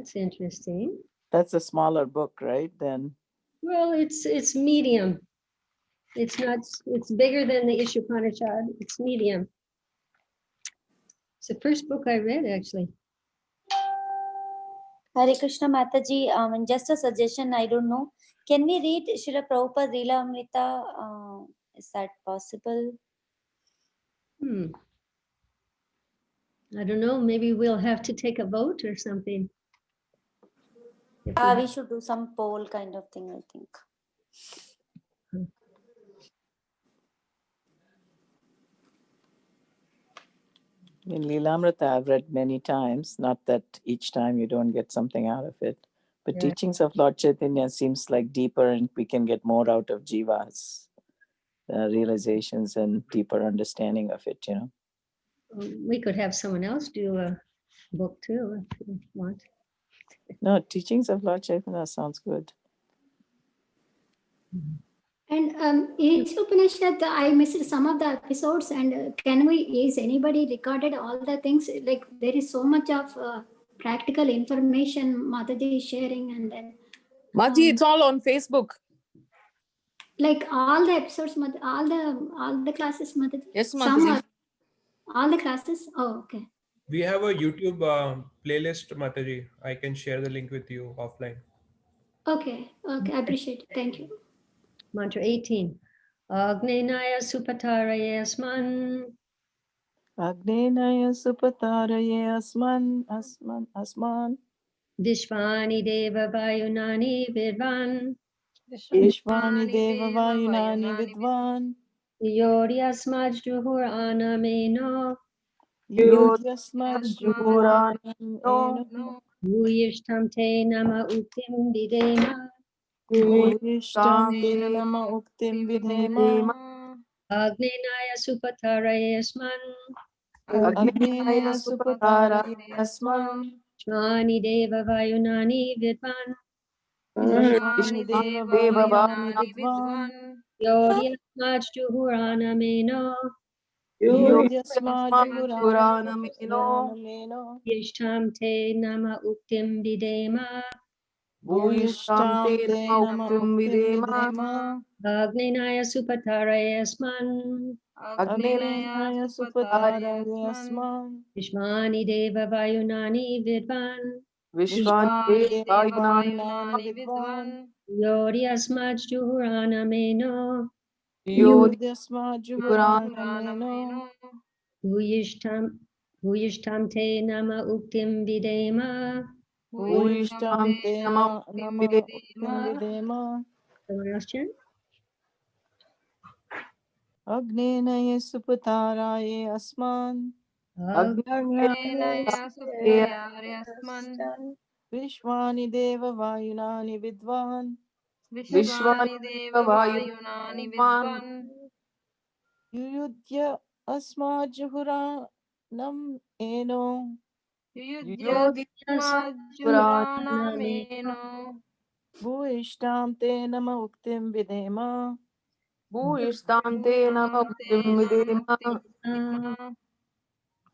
That's interesting. That's a smaller book, right? Then. Well, it's medium. It's not. It's bigger than the Isopnisad. It's medium. It's the first book I read, actually. Hare Krishna Mataji, just a suggestion, I don't know. Can we read Srila Prabhupada Leela Amrita? Is that possible? I don't know. Maybe we'll have to take a vote or something. We should do some poll kind of thing, I think. In Leelamrita, I've read many times. Not that each time you don't get something out of it. But teachings of Lord Chaitanya seems like deeper and we can get more out of Jiva's realizations and deeper understanding of it, you know. We could have someone else do a book too, if you want. No, teachings of Lord Chaitanya sounds good. And Isopnisad, I missed some of the episodes. And is anybody recorded all the things? Like there is so much of practical information Mataji is sharing, and then Mataji, it's all on Facebook. Like all the episodes, all the classes, Mataji. Yes, Mataji. All the classes. Oh, okay. We have a YouTube playlist, Mataji. I can share the link with you offline. Okay, I appreciate it. Thank you. Mantra 18. Agnenaya supataraye asman. Agnenaya supataraye asman. Vishvani deva vayunani vidvan. Vishvani deva vayunani vidvan. Yoryasmaj juhur anameno. Yoryasmaj juhuranameno. Bhuyishtam te nama utim videma. Bhuyishtam te nama uktim vidhema. Agnenaya supataraye asman. Agnenaya supataraye asman. Vishvani deva vayunani vidvan. Vishvani deva vayunani vidvan. Yoryasmaj juhur anameno. Yoryasmaj juhuranameno. Yishtam te nama uktim videma. Bhuyishtam te nama uktim vidhema. Agnenaya supataraye asman. Agnenaya supataraye asman. Vishvani deva vayunani vidvan. Vishvani deva vayunani vidvan. Yoryasmaj juhur anameno. Yoryasmaj juhuranameno. Bhuyishtam te nama uktim videma. Bhuyishtam te nama uktim vidhema. Someone else chant? Agnenaya supataraye asman. Vishvani deva vayunani vidvan. Vishvani deva vayunani vidvan. Yuyudhya asmad juhuranam eno. Yudhyasmajuranameno. Bhuyishtam te nama uktim vidhema. Bhuyishtam te nama uktim vidhema.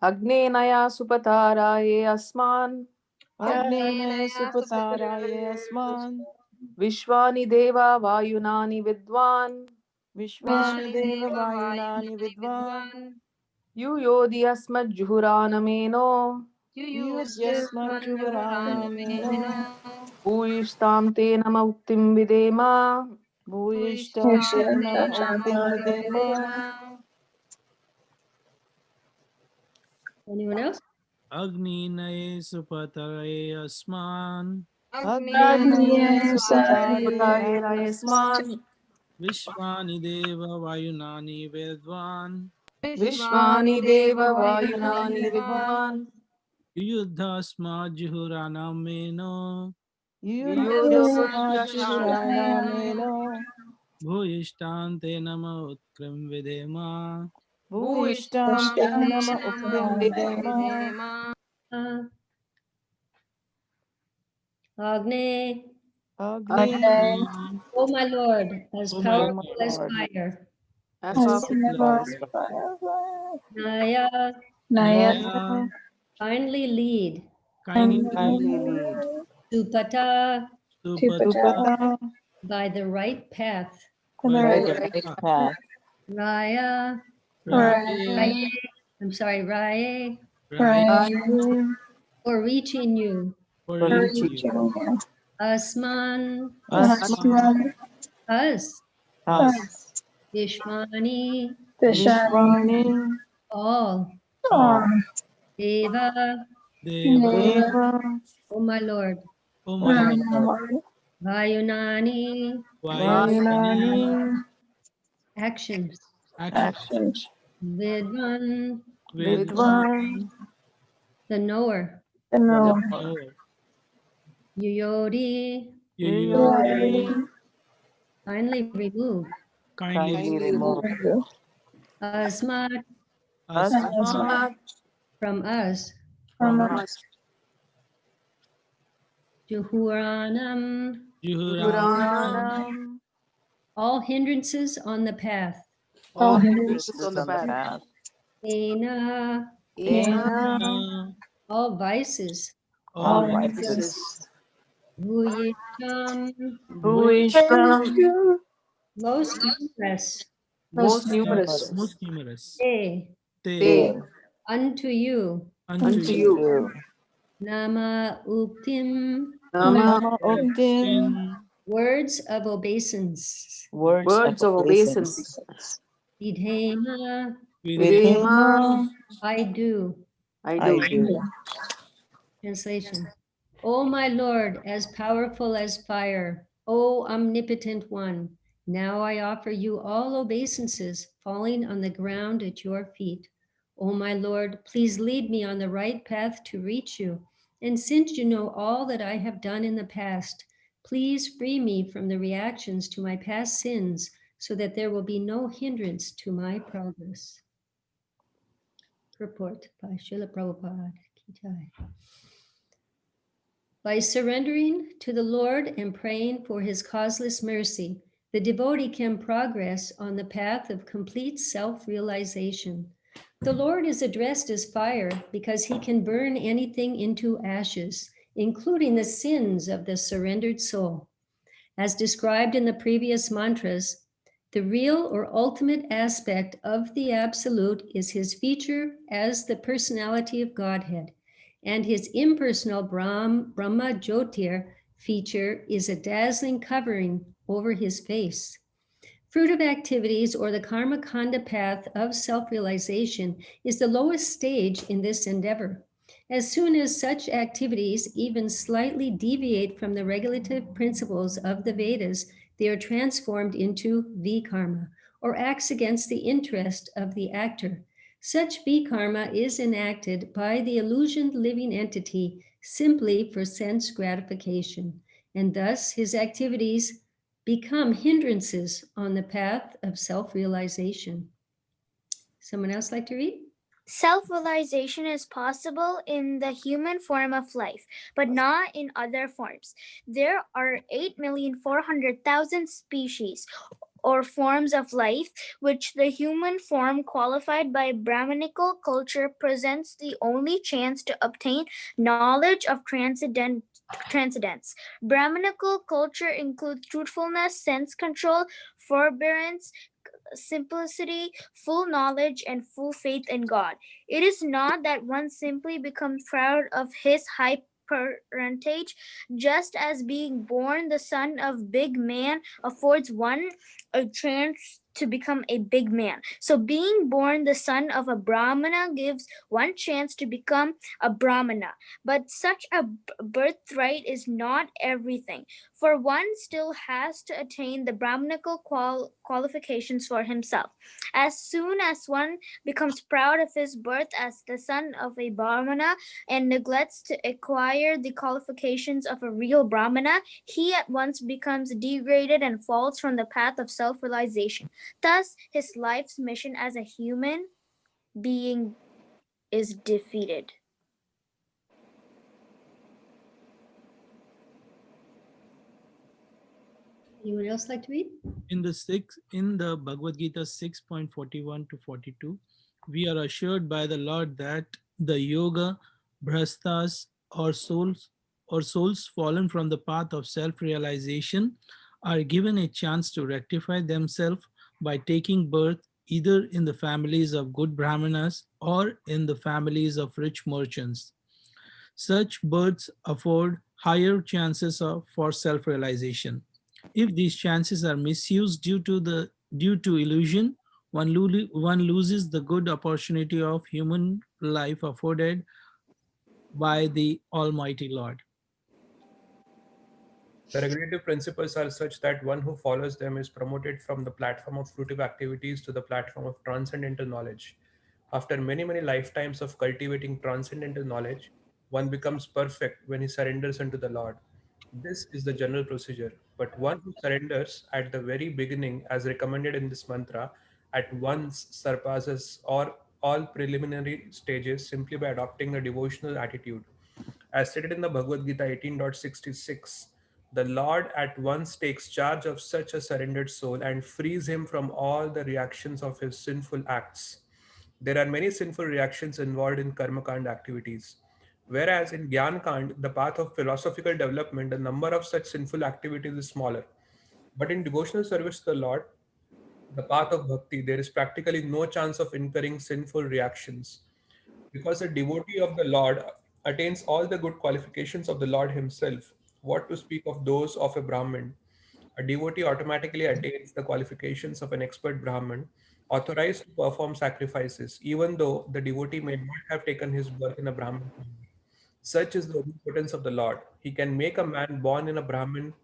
Agnenaya supataraye asman. Agnenaya supataraye asman. Vishvani deva vayunani vidvan. Vishvani deva vayunani vidvan. Yuyodhyasmad juhuranameno. Yuyudhyasmad juhuranameno. Bhuyishtam te nama uktim vidhema. Bhuyishtam te nama uktim vidhema. Anyone else? Agninaya supataraye asman. Agnenaya supataraye asman. Vishvani deva vayunani vidvan. Vishvani deva vayunani vidvan. Yudhasma juhuranameno. Yudhyasmad juhuranameno. Bhuyishtam te nama utkrim vidhema. Bhuyishtam te nama uktim vidhema. Agne. Agne. Oh my Lord, as Oh my powerful as Lord. fire. As Naya, Naya, kindly lead. kindly Kindly lead. Supata, Supata, by the right path. by the right path. Raya, Raye, I'm sorry, Raye, Raye, for reaching you. for For reaching each you. Asman, Asman, us. us, Vishwani, Vishwani, all. all. Deva, Deva, Deva, oh my Lord. O my Lord, Vayunani, Vayunani, Vayunani, actions. action, Vidvan, Vidwan, Vidwan, the knower. the knower. knower, Yuyodi, Yuyodi, finally remove. kindly Kindly remove remove. Asmat, us Asmat, from us. from from us. Juhuranam, Juhuranam, Puranam, all hindrances on the path. All all hindrances hindrances on the on the path. path. Ena, Ena, all vices. all all vices. Bhuyisham, Ruishtam, most numerous. Most numerous. most numerous. Te, Te, Te, unto you. unto Unto you. you. you. Nama Uktim, Nama. Nama Uktim, In words of obeisance. words Words of of obeisance. obeisance. Vidhema, Vidhema, Vidhema. I do. I I do. do. Translation. O my Lord, as powerful as fire, O omnipotent one, now I offer you all obeisances falling on the ground at your feet. O my Lord, please lead me on the right path to reach you. And since you know all that I have done in the past, please free me from the reactions to my past sins so that there will be no hindrance to my progress. Purport by Srila Prabhupada. Ki Jai. By surrendering to the Lord and praying for his causeless mercy, the devotee can progress on the path of complete self-realization. The Lord is addressed as fire because he can burn anything into ashes, including the sins of the surrendered soul. As described in the previous mantras, the real or ultimate aspect of the Absolute is his feature as the personality of Godhead, and his impersonal Brahma Jyotir feature is a dazzling covering over his face. Fruit of activities, or the karma kanda path of self-realization, is the lowest stage in this endeavor. As soon as such activities even slightly deviate from the regulative principles of the Vedas, they are transformed into vikarma, or acts against the interest of the actor. Such vikarma is enacted by the illusioned living entity simply for sense gratification, and thus his activities become hindrances on the path of self-realization. Someone else like to read? Self-realization is possible in the human form of life, but not in other forms. There are 8,400,000 species or forms of life, which the human form qualified by Brahmanical culture presents the only chance to obtain knowledge of transcendence. Brahmanical culture includes truthfulness, sense control, forbearance, simplicity, full knowledge, and full faith in God. It is not that one simply becomes proud of his high parentage, just as being born the son of big man affords one a chance to become a big man. So being born the son of a Brahmana gives one chance to become a Brahmana. But such a birthright is not everything, for one still has to attain the Brahmanical qualifications for himself. As soon as one becomes proud of his birth as the son of a Brahmana and neglects to acquire the qualifications of a real Brahmana, he at once becomes degraded and falls from the path of self-realization. Thus, his life's mission as a human being is defeated. Anyone else like to read? in the Bhagavad Gita 6.41 to 42, we are assured by the Lord that the yoga bhrastas or souls or souls fallen from the path of self-realization are given a chance to rectify themselves by taking birth either in the families of good brahmanas or in the families of rich merchants. Such births afford higher chances for self-realization. If these chances are misused due to illusion, one loses the good opportunity of human life afforded by the Almighty Lord. The regulative principles are such that one who follows them is promoted from the platform of fruitive activities to the platform of transcendental knowledge. After many, many lifetimes of cultivating transcendental knowledge, one becomes perfect when he surrenders unto the Lord. This is the general procedure. But one who surrenders at the very beginning, as recommended in this mantra, at once surpasses all preliminary stages simply by adopting a devotional attitude. As stated in the Bhagavad Gita 18.66, the Lord at once takes charge of such a surrendered soul and frees him from all the reactions of his sinful acts. There are many sinful reactions involved in karma kand activities. Whereas in Gyan Kand, the path of philosophical development, the number of such sinful activities is smaller. But in devotional service to the Lord, the path of bhakti, there is practically no chance of incurring sinful reactions. Because a devotee of the Lord attains all the good qualifications of the Lord himself, what to speak of those of a Brahmin? A devotee automatically attains the qualifications of an expert Brahmin, authorized to perform sacrifices, even though the devotee may not have taken his birth in a Brahmin family. Such is the omnipotence of the Lord. He can make a man born in a Brahmin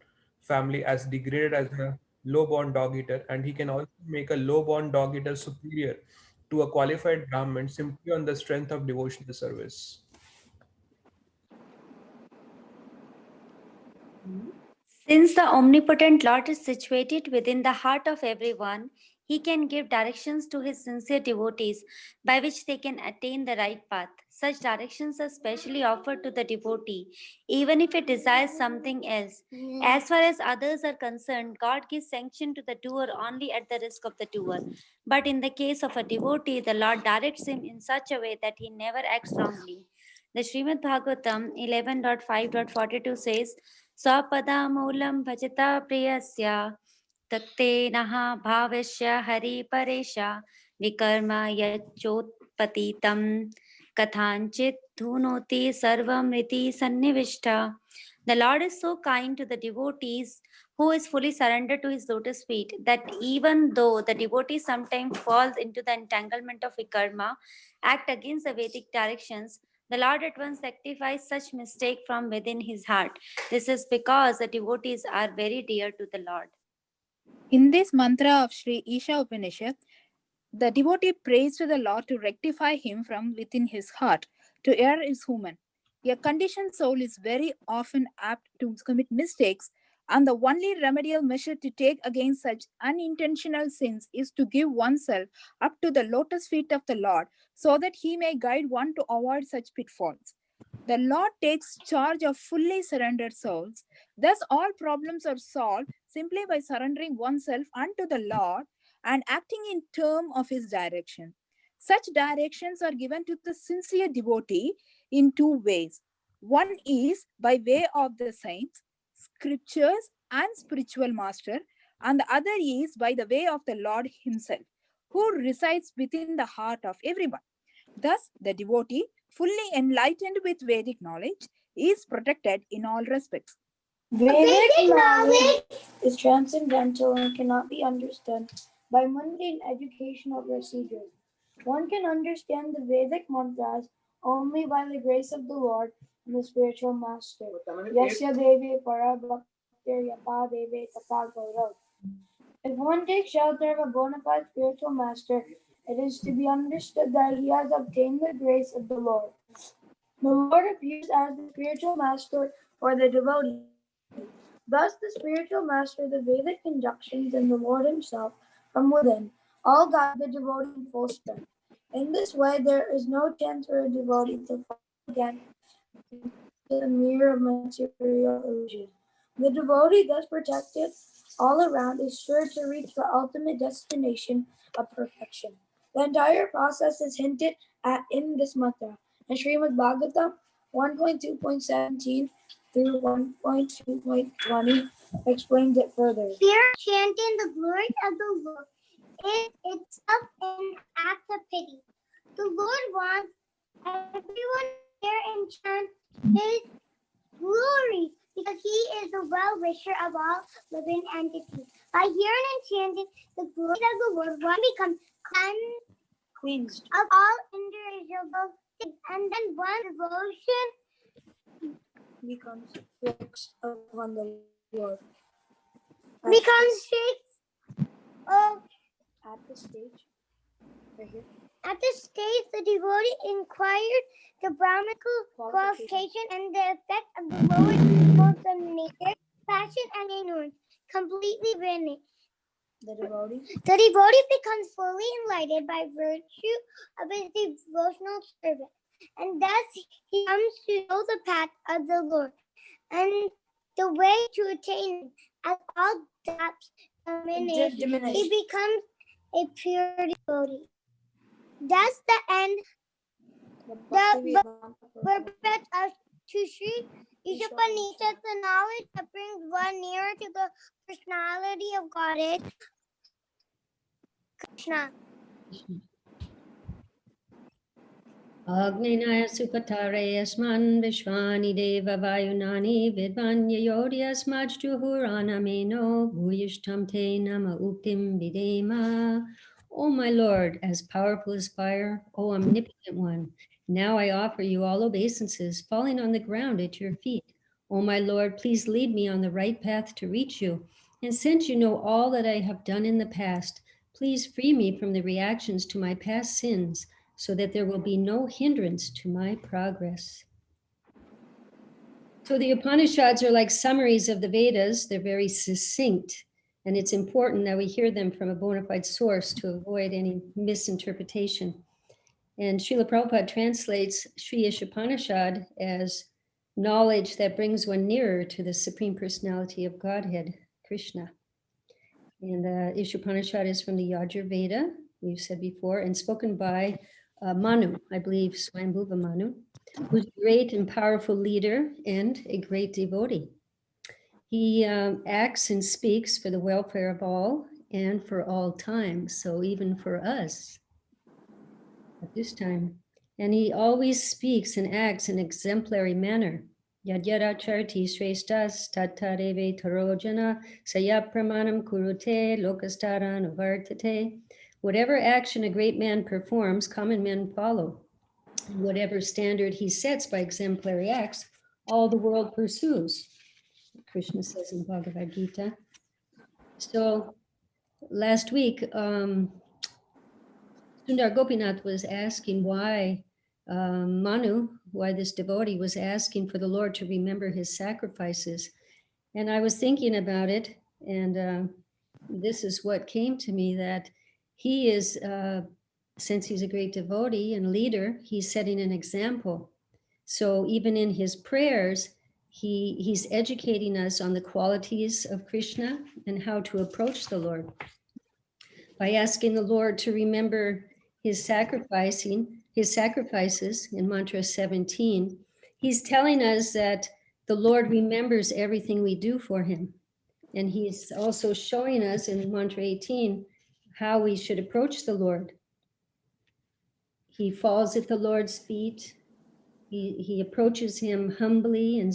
family as degraded as a low-born dog-eater, and he can also make a low-born dog-eater superior to a qualified Brahmin simply on the strength of devotional service. Since the omnipotent Lord is situated within the heart of everyone, he can give directions to his sincere devotees by which they can attain the right path. Such directions are specially offered to the devotee, even if it desires something else. As far as others are concerned, God gives sanction to the doer only at the risk of the doer. But in the case of a devotee, the Lord directs him in such a way that he never acts wrongly. The Srimad Bhagavatam 11.5.42 says, Swapadamoolam bhajata priyasya taktenaha bhavasya hari paresha vikarma yachotpatitam kathanchit dhunoti sarvamriti sannivishta. The Lord is so kind to the devotees who is fully surrendered to his lotus feet that even though the devotee sometimes falls into the entanglement of vikarma, act against the Vedic directions, the Lord at once rectifies such mistake from within his heart. This is because the devotees are very dear to the Lord. In this mantra of Sri Isha Upanishad, the devotee prays to the Lord to rectify him from within his heart. To err is human. A conditioned soul is very often apt to commit mistakes, and the only remedial measure to take against such unintentional sins is to give oneself up to the lotus feet of the Lord so that he may guide one to avoid such pitfalls. The Lord takes charge of fully surrendered souls. Thus, all problems are solved simply by surrendering oneself unto the Lord and acting in terms of his direction. Such directions are given to the sincere devotee in two ways. One is by way of the saints, scriptures, and spiritual master, and the other is by the way of the Lord himself, who resides within the heart of everyone. Thus, the devotee, fully enlightened with Vedic knowledge, is protected in all respects. Vedic knowledge is transcendental and cannot be understood by mundane educational procedures. One can understand the Vedic mantras only by the grace of the Lord and the spiritual master. Yasya Devi Para Bhaktir Yata Devi Tata Gaurav. If one takes shelter of a bona fide spiritual master, it is to be understood that he has obtained the grace of the Lord. The Lord appears as the spiritual master for the devotee. Thus, the spiritual master, the Vedic conjunctions, and the Lord himself from within all guide the devotee in full strength. In this way, there is no chance for a devotee to fall again into the mirror of material illusion. The devotee, thus protected all around, is sure to reach the ultimate destination of perfection. The entire process is hinted at in this mantra. In Srimad Bhagavatam 1.2.17 through 1.2.20 explains it further. Fear chanting the glory of the Lord is itself an act of pity. The Lord wants everyone to hear and chant His glory because He is the well-wisher of all living entities. By hearing and chanting the glory of the Lord, one becomes cleansed of all indivisible things, and then one's devotion Becomes fixed upon the Lord. becomes fixed. Oh, At this stage, right here, at this stage, the devotee inquired the Brahminical qualification and the effect of the lower modes of nature, passion, and ignorance, completely vanished. the devotee The devotee becomes fully enlightened by virtue of his devotional service, and thus he comes to know the path of the Lord and the way to attain him. As all doubts diminish, he becomes a pure devotee. That's the end. The purpose of Tushri Isopnisad, the knowledge that brings one nearer to the personality of Godhead, Krishna. Agnenaya supatare asman vishvani deva vayunani vidvanya yodyas majjuhuranameno bhuyishtam te nama uktim videma. O my Lord, as powerful as fire, O omnipotent one, now I offer you all obeisances, falling on the ground at your feet. O my Lord, please lead me on the right path to reach you. And since you know all that I have done in the past, please free me from the reactions to my past sins, so that there will be no hindrance to my progress. So the Upanishads are like summaries of the Vedas. They're very succinct, and it's important that we hear them from a bona fide source to avoid any misinterpretation. And Srila Prabhupada translates Sri Ishopanishad as knowledge that brings one nearer to the Supreme Personality of Godhead, Krishna. And Ishopanishad is from the Yajurveda, we've said before, and spoken by Manu, I believe, Swayambhuva Manu, who's a great and powerful leader and a great devotee. He acts and speaks for the welfare of all and for all time, so even for us at this time. And he always speaks and acts in an exemplary manner. Yadyara charti shreshtas tatareve tarojana saya pramanam kurute lokastara nuvartate. Whatever action a great man performs, common men follow. And whatever standard he sets by exemplary acts, all the world pursues, Krishna says in Bhagavad Gita. So last week, Sundar Gopinath was asking why Manu, why this devotee was asking for the Lord to remember his sacrifices. And I was thinking about it, and this is what came to me, that he is, since he's a great devotee and leader, he's setting an example. So even in his prayers, he's educating us on the qualities of Krishna and how to approach the Lord. By asking the Lord to remember his sacrifices in mantra 17, he's telling us that the Lord remembers everything we do for him. And he's also showing us in mantra 18 how we should approach the Lord. He falls at the Lord's feet. He approaches him humbly and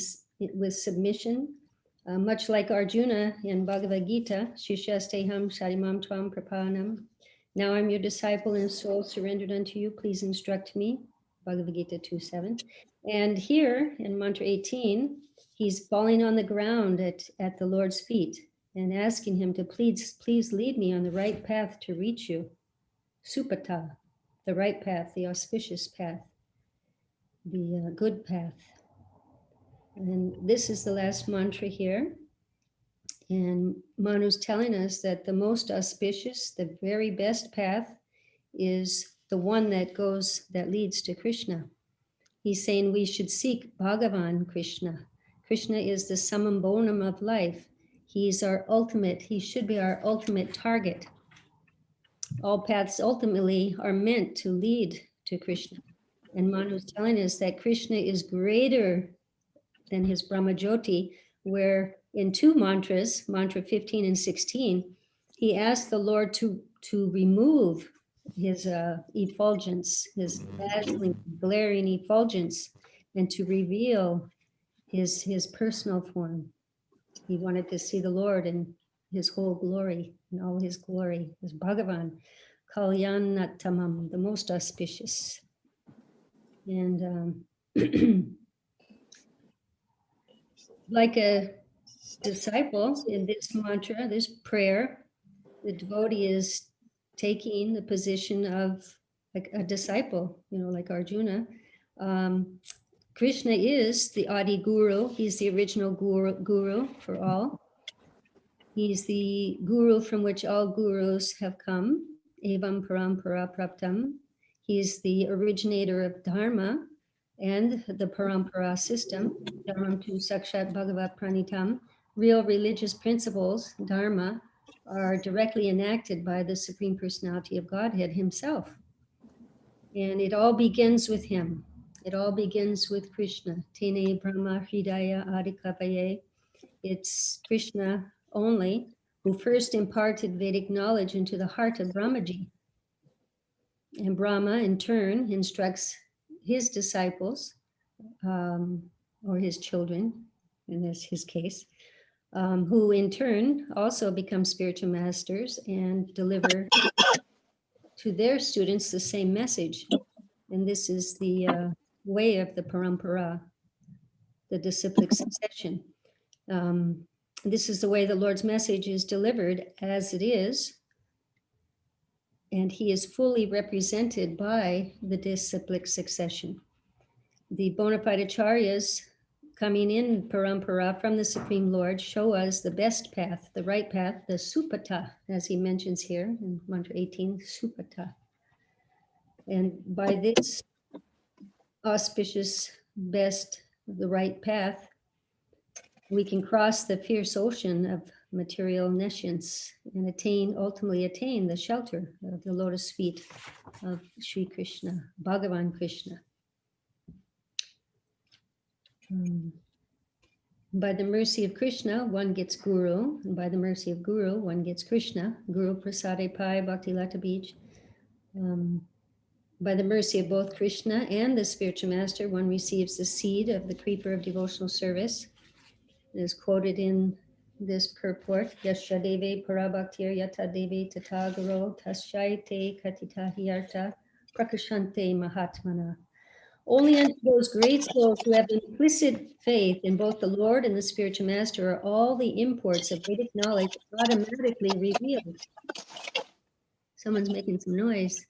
with submission, much like Arjuna in Bhagavad Gita, Shishasteham Sharimam Tvam Prapanam. Now I'm your disciple and soul surrendered unto you. Please instruct me. Bhagavad Gita 2:7. And here in mantra 18, he's falling on the ground at the Lord's feet and asking him to please lead me on the right path to reach you. Supata, the right path, the auspicious path, the good path. And this is the last mantra here. And Manu's telling us that the most auspicious, the very best path is the one that leads to Krishna. He's saying we should seek Bhagavan Krishna. Krishna is the summum bonum of life. He's our ultimate, he should be our ultimate target. All paths ultimately are meant to lead to Krishna. And Manu's telling us that Krishna is greater than his Brahma Jyoti, where in two mantras, mantra 15 and 16, he asked the Lord to remove his effulgence, his dazzling, glaring effulgence, and to reveal his personal form. He wanted to see the Lord in his whole glory, in all his glory, as Bhagavan, Kalyanatamam, the most auspicious. And like a disciple in this mantra, this prayer, the devotee is taking the position of like a disciple, like Arjuna. Krishna is the Adi Guru. He's the original guru for all. He's the guru from which all gurus have come. Evam parampara praptam. He's the originator of Dharma and the parampara system. Dharmam tu sakshat bhagavat pranitam. Real religious principles, Dharma, are directly enacted by the Supreme Personality of Godhead himself. And it all begins with him. It all begins with Krishna. Tene Brahma Hridaya Adikavaye. It's Krishna only who first imparted Vedic knowledge into the heart of Brahmaji. And Brahma, in turn, instructs his disciples, or his children, in his case, who in turn also become spiritual masters and deliver to their students the same message. And this is the way of the parampara, the disciplic succession. This is the way the Lord's message is delivered as it is, and he is fully represented by the disciplic succession. The bona fide acharyas coming in parampara from the Supreme Lord show us the best path, the right path, the supata, as he mentions here in mantra 18, supata. And by this auspicious, best, the right path, we can cross the fierce ocean of material nescience and ultimately attain the shelter of the lotus feet of Sri Krishna, Bhagavan Krishna. By the mercy of Krishna, one gets Guru, and by the mercy of Guru, one gets Krishna. Guru Prasade Pai Bhakti Lata Bij. By the mercy of both Krishna and the spiritual master, one receives the seed of the creeper of devotional service. It is quoted in this purport, Yashadeve Parabhaktir Yata Deve Tatagaro Tashaite Katitahiyarta Prakashante Mahatmana. Only unto those great souls who have implicit faith in both the Lord and the spiritual master are all the imports of Vedic knowledge automatically revealed. Someone's making some noise.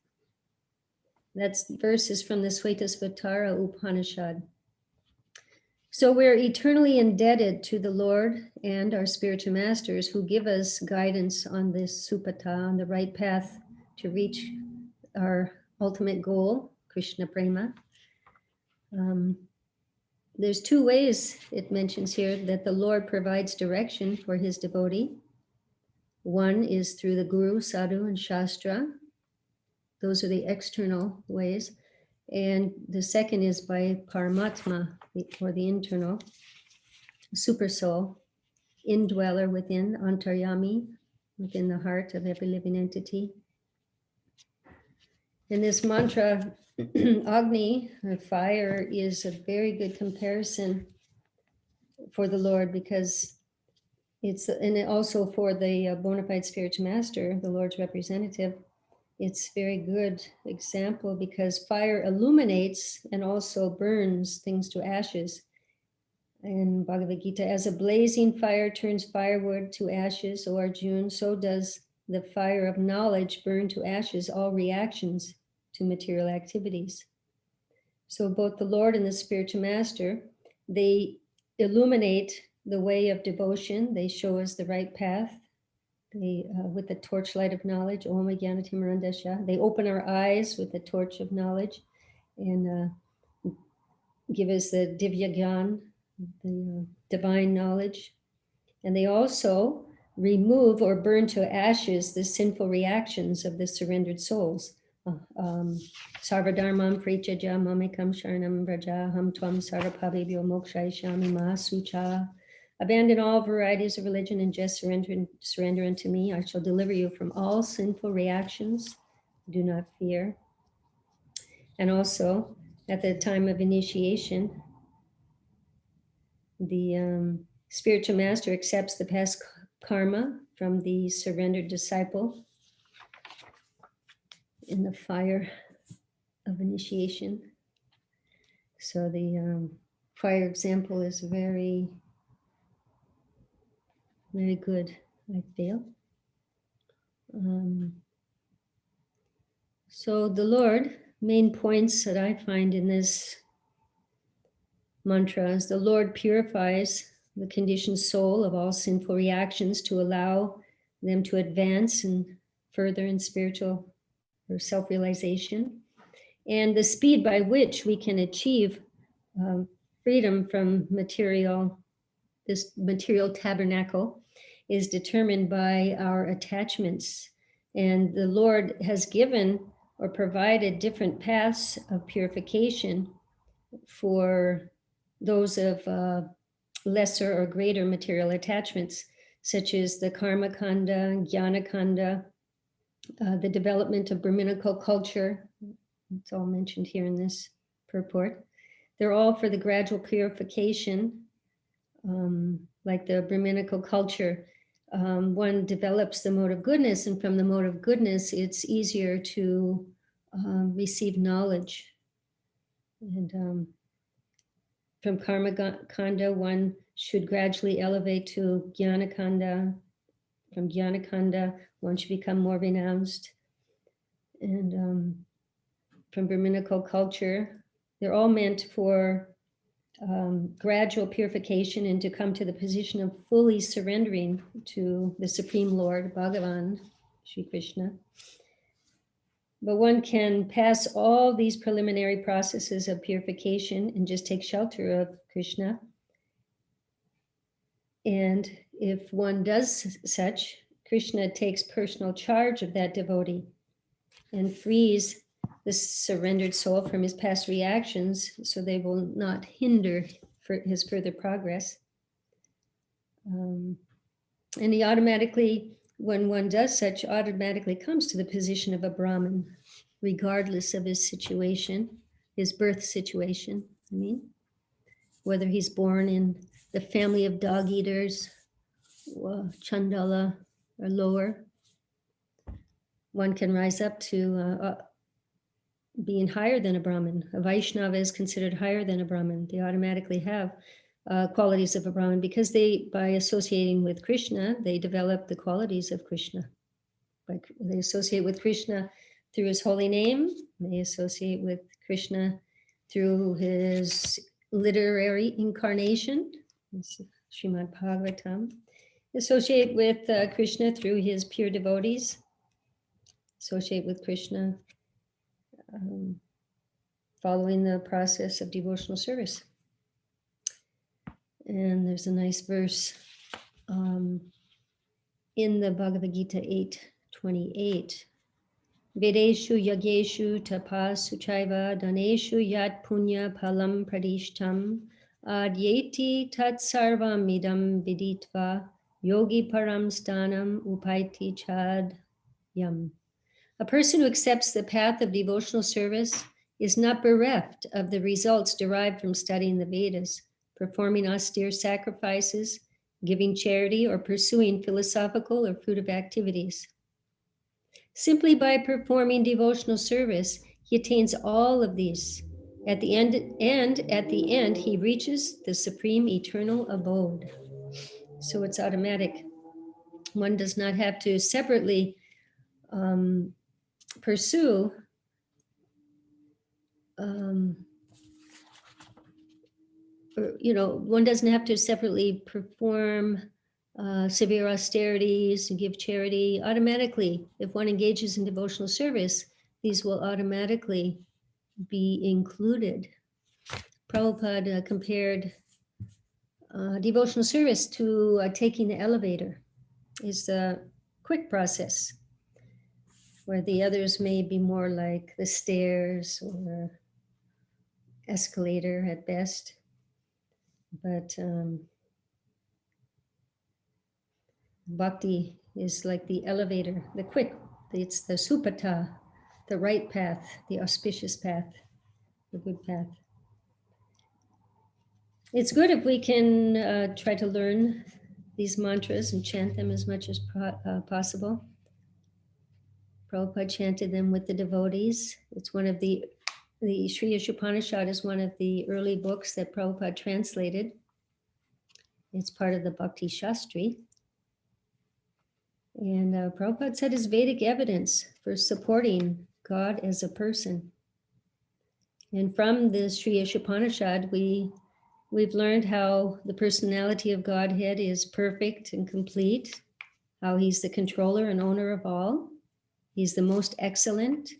That's verses from the Svetasvatara Upanishad. So we're eternally indebted to the Lord and our spiritual masters who give us guidance on this supata, on the right path to reach our ultimate goal, Krishna Prema. There's two ways it mentions here that the Lord provides direction for his devotee. One is through the Guru, Sadhu, and Shastra. Those are the external ways. And the second is by Paramatma, or the internal, super soul, indweller within, Antaryami, within the heart of every living entity. And this mantra, Agni, or fire, is a very good comparison for the Lord because and also for the bona fide spiritual master, the Lord's representative. It's very good example because fire illuminates and also burns things to ashes. In Bhagavad Gita, as a blazing fire turns firewood to ashes, O Arjuna, so does the fire of knowledge burn to ashes all reactions to material activities. So both the Lord and the spiritual master, they illuminate the way of devotion. They show us the right path. They, with the torchlight of knowledge, Om Jnana Timirandasya, they open our eyes with the torch of knowledge and give us the Divya Gyan, the divine knowledge. And they also remove or burn to ashes the sinful reactions of the surrendered souls. Sarvadharmam Prechaja Mamikam Sharanam Vraja Ham Tvam Sarvapabhibhyo Mokshayishami Mahasucha. Abandon all varieties of religion and just surrender unto me. I shall deliver you from all sinful reactions. Do not fear. And also, at the time of initiation, the spiritual master accepts the past karma from the surrendered disciple in the fire of initiation. So the fire example is very, very good, I feel. So the Lord, main points that I find in this mantra is the Lord purifies the conditioned soul of all sinful reactions to allow them to advance and further in spiritual or self-realization. And the speed by which we can achieve freedom from this material tabernacle is determined by our attachments. And the Lord has given or provided different paths of purification for those of lesser or greater material attachments, such as the karma kanda, jnana kanda, the development of Brahminical culture. It's all mentioned here in this purport. They're all for the gradual purification, like the Brahminical culture. One develops the mode of goodness, and from the mode of goodness, it's easier to receive knowledge. And from karma kanda, one should gradually elevate to jnana kanda. From jnana kanda, one should become more renounced. And from Brahminical culture, they're all meant for gradual purification and to come to the position of fully surrendering to the Supreme Lord, Bhagavan, Shri Krishna. But one can pass all these preliminary processes of purification and just take shelter of Krishna. And if one does such, Krishna takes personal charge of that devotee and frees the surrendered soul from his past reactions so they will not hinder for his further progress. And he automatically, when one does such, automatically comes to the position of a Brahmin, regardless of his situation, his birth situation. I mean, whether he's born in the family of dog eaters, Chandala, or lower, one can rise up to being higher than a Brahmin. A Vaishnava is considered higher than a Brahmin. They automatically have qualities of a Brahmin because by associating with Krishna, they develop the qualities of Krishna. They associate with Krishna through his holy name. They associate with Krishna through his literary incarnation, Srimad Bhagavatam. Associate with Krishna through his pure devotees. Associate with Krishna following the process of devotional service. And there's a nice verse in the Bhagavad Gita 8:28. Vedeshu yageshu tapasu chaiva daneshu yat punya palam pradishtam adyeti tat sarvam idam viditva yogi param stanam upaiti chad yam. A person who accepts the path of devotional service is not bereft of the results derived from studying the Vedas, performing austere sacrifices, giving charity, or pursuing philosophical or fruitive activities. Simply by performing devotional service, he attains all of these. At the end, he reaches the supreme eternal abode. So it's automatic. One does not have to separately pursue one doesn't have to separately perform severe austerities and give charity. Automatically, if one engages in devotional service, these will automatically be included. Prabhupada compared devotional service to taking the elevator. It's a quick process. where the others may be more like the stairs or escalator at best. But bhakti is like the elevator, the quick, it's the supata, the right path, the auspicious path, the good path. It's good if we can try to learn these mantras and chant them as much as possible. Prabhupada chanted them with the devotees. It's one of the Sri Isopnisad is one of the early books that Prabhupada translated. It's part of the Bhakti Shastri. And Prabhupada said is Vedic evidence for supporting God as a person. And from the Sri Isopnisad, we've learned how the personality of Godhead is perfect and complete, how he's the controller and owner of all. He's the most excellent.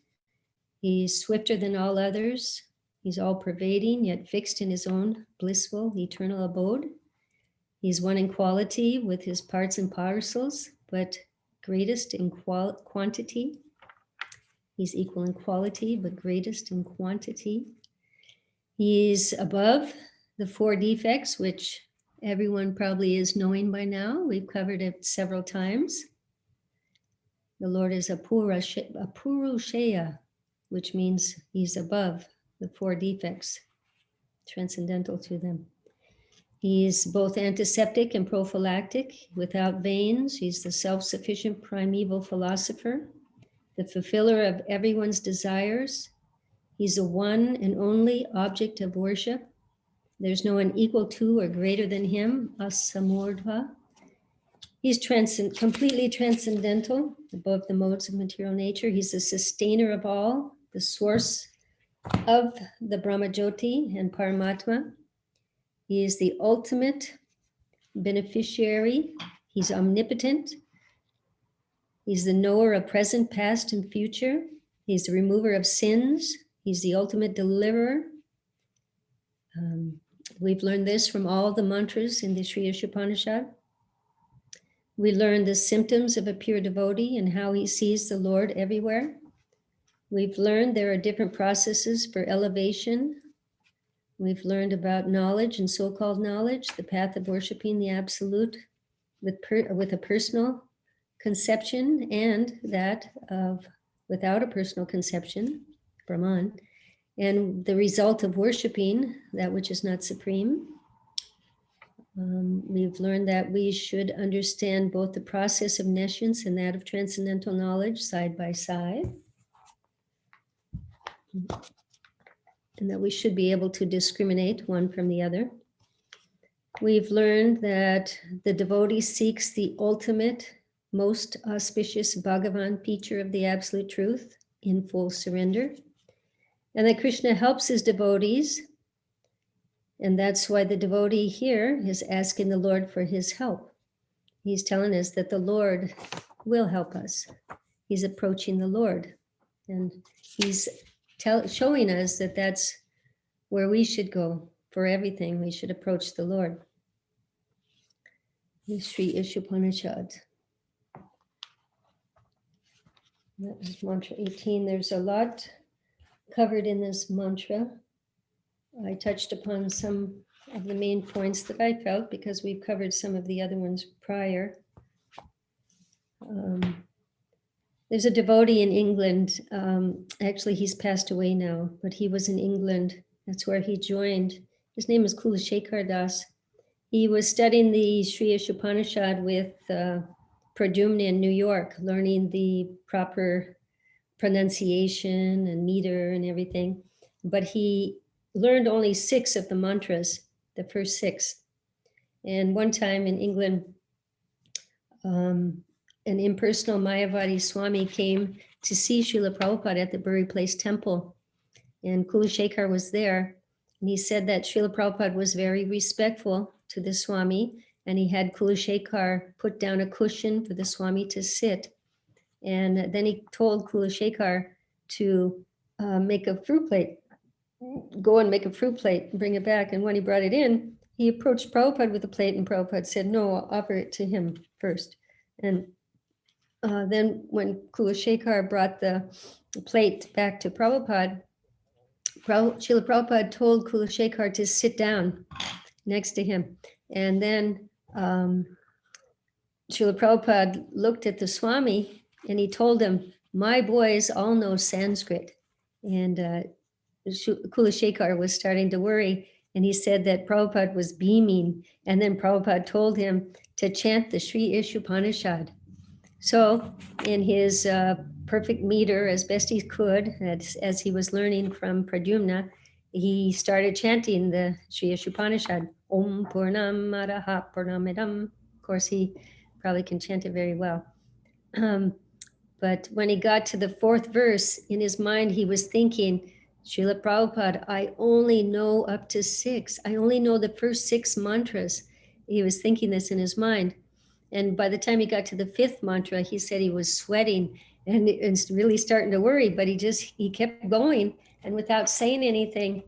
He's swifter than all others. He's all pervading, yet fixed in his own blissful, eternal abode. He's one in quality with his parts and parcels, but greatest in quantity. He's equal in quality, but greatest in quantity. He's above the four defects, which everyone probably is knowing by now. We've covered it several times. The Lord is a Purushaya, which means he's above the four defects, transcendental to them. He's both antiseptic and prophylactic, without veins. He's the self-sufficient primeval philosopher, the fulfiller of everyone's desires. He's the one and only object of worship. There's no one equal to or greater than him, asamurdha. He's completely transcendental, above the modes of material nature. He's the sustainer of all, the source of the Brahmajyoti and Paramatma. He is the ultimate beneficiary. He's omnipotent. He's the knower of present, past, and future. He's the remover of sins. He's the ultimate deliverer. We've learned this from all the mantras in the Sri Isopnisad. We learned the symptoms of a pure devotee and how he sees the Lord everywhere. We've learned there are different processes for elevation. We've learned about knowledge and so-called knowledge, the path of worshiping the Absolute with a personal conception, and that of without a personal conception, Brahman, and the result of worshiping that which is not supreme. We've learned that we should understand both the process of nescience and that of transcendental knowledge side by side, and that we should be able to discriminate one from the other. We've learned that the devotee seeks the ultimate, most auspicious Bhagavan feature of the absolute truth in full surrender, and that Krishna helps his devotees. And that's why the devotee here is asking the Lord for his help. He's telling us that the Lord will help us. He's approaching the Lord. And he's showing us that that's where we should go for everything. We should approach the Lord. The Sri Isopnisad. That was mantra 18. There's a lot covered in this mantra. I touched upon some of the main points that I felt because we've covered some of the other ones prior. There's a devotee in England. Actually, he's passed away now, but he was in England. That's where he joined. His name is Kulashekar Das. He was studying the Sri Isopnisad with Pradyumna in New York, learning the proper pronunciation and meter and everything. But he learned only 6 of the mantras, the first 6. And one time in England, an impersonal Mayavadi Swami came to see Srila Prabhupada at the Bury Place Temple. And Kulashekar was there. And he said that Srila Prabhupada was very respectful to the Swami. And he had Kulashekar put down a cushion for the Swami to sit. And then he told Kulashekar to make a fruit plate. Go and make a fruit plate and bring it back. And when he brought it in, he approached Prabhupada with the plate, and Prabhupada said, no, I'll offer it to him first. And then when Kulashekar brought the plate back to Prabhupada, Srila Prabhupada told Kulashekar to sit down next to him. And then Srila Prabhupada looked at the Swami and he told him, my boys all know Sanskrit. And Kulashekar was starting to worry. And he said that Prabhupada was beaming. And then Prabhupada told him to chant the Sri Isopnisad. So in his perfect meter, as best he could, as he was learning from Pradyumna, he started chanting the Sri Isopnisad, Om Purnam Madaha Purnamidam. Of course, he probably can chant it very well. But when he got to the fourth verse, in his mind, he was thinking, Srila Prabhupada, I only know up to 6. I only know the first 6 mantras. He was thinking this in his mind. And by the time he got to the 5th mantra, he said he was sweating and really starting to worry, but he kept going. And without saying anything,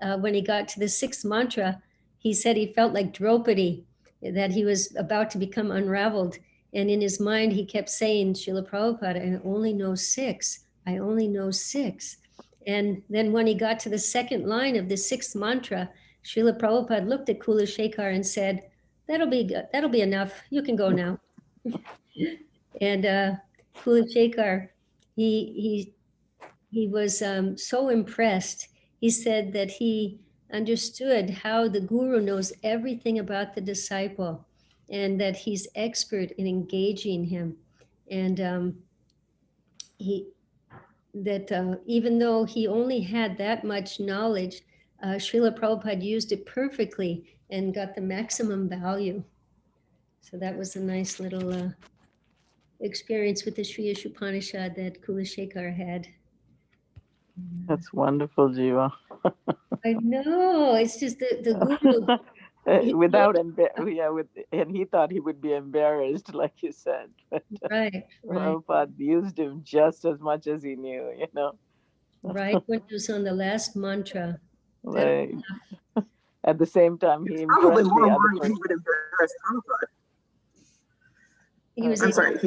when he got to the 6th mantra, he said he felt like Draupadi, that he was about to become unraveled. And in his mind, he kept saying, Srila Prabhupada, I only know 6. I only know 6. And then when he got to the 2nd line of the 6th mantra, Srila Prabhupada looked at Kulashekar and said, that'll be enough. You can go now. And Kulashekar, he was so impressed. He said that he understood how the guru knows everything about the disciple and that he's expert in engaging him. And even though he only had that much knowledge, Srila Prabhupada used it perfectly and got the maximum value. So that was a nice little experience with the Sri Isopnisad that Kulashekar had. That's wonderful, Jiva. I know, it's just the guru. And he thought he would be embarrassed, like you said. But right. Prabhupada used him just as much as he knew, Right when he was on the last mantra. Right. At the same time, he impressed probably more the other worried person. he would embarrass Prabhupada. He was I'm sorry.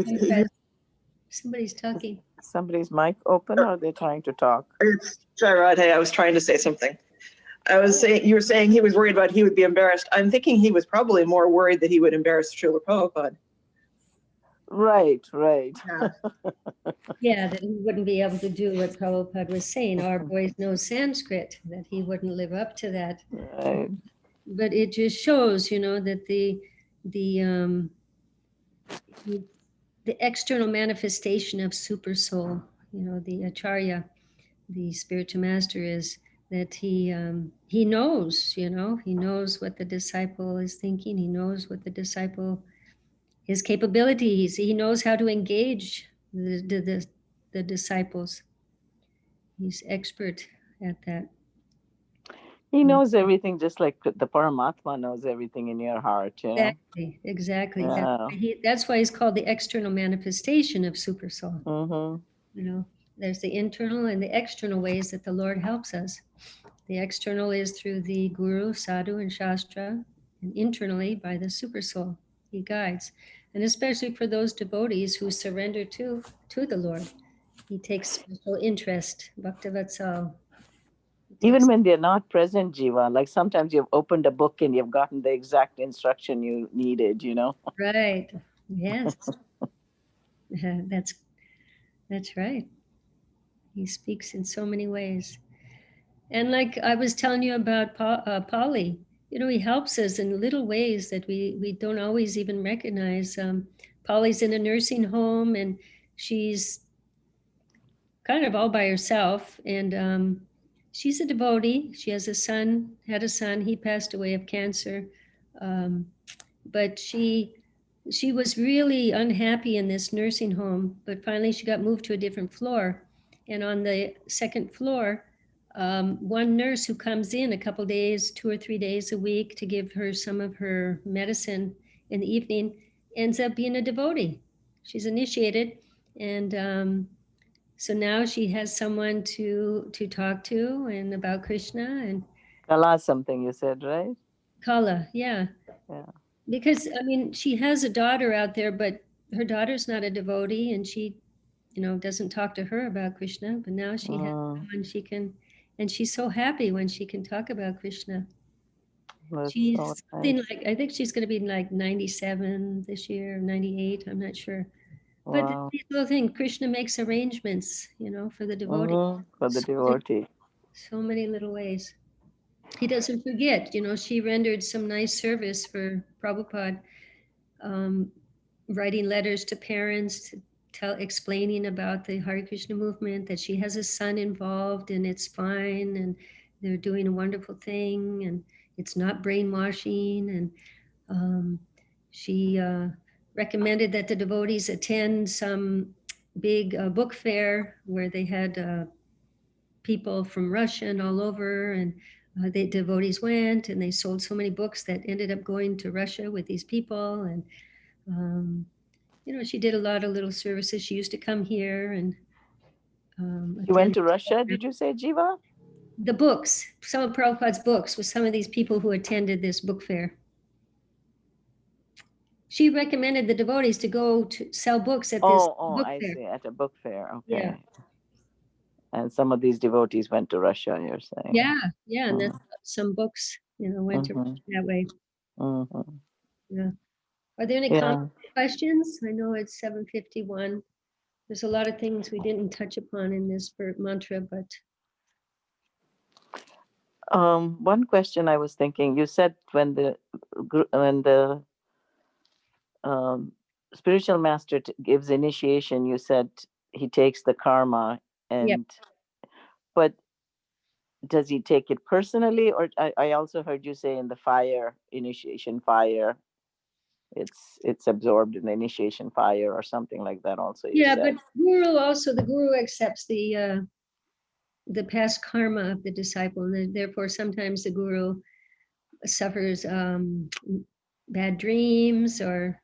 Somebody's talking. Somebody's mic open, or they're trying to talk? It's Jairad. I was trying to say something. I was saying, you were saying he was worried about he would be embarrassed. I'm thinking he was probably more worried that he would embarrass Srila Prabhupada. Right. Yeah. Yeah, that he wouldn't be able to do what Prabhupada was saying. Our boys know Sanskrit, that he wouldn't live up to that. Right. But it just shows, that the external manifestation of super soul, the Acharya, the spiritual master, is that he knows, he knows what the disciple is thinking. He knows what the disciple, his capabilities. He knows how to engage the disciples. He's expert at that. He knows everything, just like the Paramatma knows everything in your heart. Exactly. Yeah. That's why he's called the external manifestation of super soul. Mm-hmm. There's the internal and the external ways that the Lord helps us. The external is through the Guru, Sadhu, and Shastra, and internally by the super soul. He guides. And especially for those devotees who surrender to the Lord, he takes special interest, Bhaktavatsal. Even when they're not present, Jiva, like sometimes you've opened a book and you've gotten the exact instruction you needed, Right. Yes. That's right. He speaks in so many ways. And like I was telling you about Polly, he helps us in little ways that we don't always even recognize. Polly's in a nursing home and she's kind of all by herself. And she's a devotee. She has had a son. He passed away of cancer. But she was really unhappy in this nursing home, but finally she got moved to a different floor. And on the 2nd floor, one nurse who comes in a couple days, 2 or 3 days a week to give her some of her medicine in the evening, ends up being a devotee. She's initiated. And so now she has someone to talk to and about Krishna. And Kala something you said, right? Kala, yeah. Because, she has a daughter out there, but her daughter's not a devotee, and she, doesn't talk to her about Krishna, but now she has someone she can, and she's so happy when she can talk about Krishna. That's She's so something nice. like, I think she's going to be like 97 this year, 98, I'm not sure. But Wow. the little thing, Krishna makes arrangements, for the devotee. For the devotee. So many little ways. He doesn't forget, she rendered some nice service for Prabhupada, writing letters to parents, explaining about the Hare Krishna movement, that she has a son involved and it's fine and they're doing a wonderful thing and it's not brainwashing. And she recommended that the devotees attend some big book fair where they had people from Russia and all over, and the devotees went and they sold so many books that ended up going to Russia with these people. And she did a lot of little services. She used to come here and You went attend to Russia, did you say, Jiva? the books, some of Prabhupada's books, with some of these people who attended this book fair. She recommended the devotees to go to sell books at this book I fair. see, at a book fair. Okay. Yeah. And some of these devotees went to Russia, you're saying? Yeah, and that's some books, went to Russia that way. Yeah. Are there any comments or questions? I know it's 7:51. There's a lot of things we didn't touch upon in this mantra, but one question I was thinking, you said when the spiritual master gives initiation, you said he takes the karma, and but does he take it personally, or I also heard you say in the fire initiation fire, it's absorbed in the initiation fire or something like that also, you said. but the guru accepts the past karma of the disciple, and therefore sometimes the guru suffers bad dreams or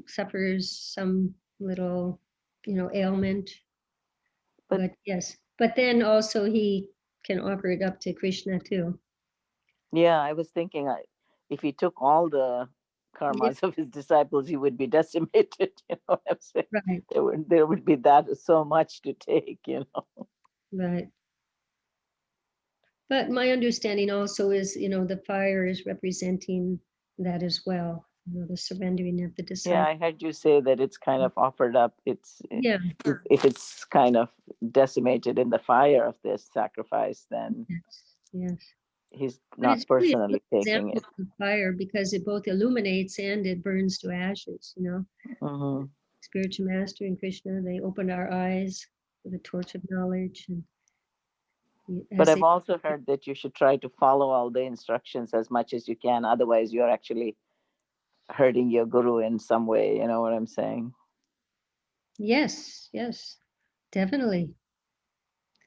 suffers some little ailment, but yes, but then also he can offer it up to Krishna too. Yeah, I was thinking if he took all the karmas of his disciples, he would be decimated. You know what I'm saying? Right. There would be that so much to take, Right. But my understanding also is, the fire is representing that as well, the surrendering of the disciple. Yeah, I heard you say that it's kind of offered up. It's if it's kind of decimated in the fire of this sacrifice, then yes. He's But not it's really a personally good taking example it. of fire because it both illuminates and it burns to ashes, Spiritual Master and Krishna, they opened our eyes with a torch of knowledge. But I've also heard that you should try to follow all the instructions as much as you can. Otherwise, you're actually hurting your guru in some way. You know what I'm saying? Yes, definitely.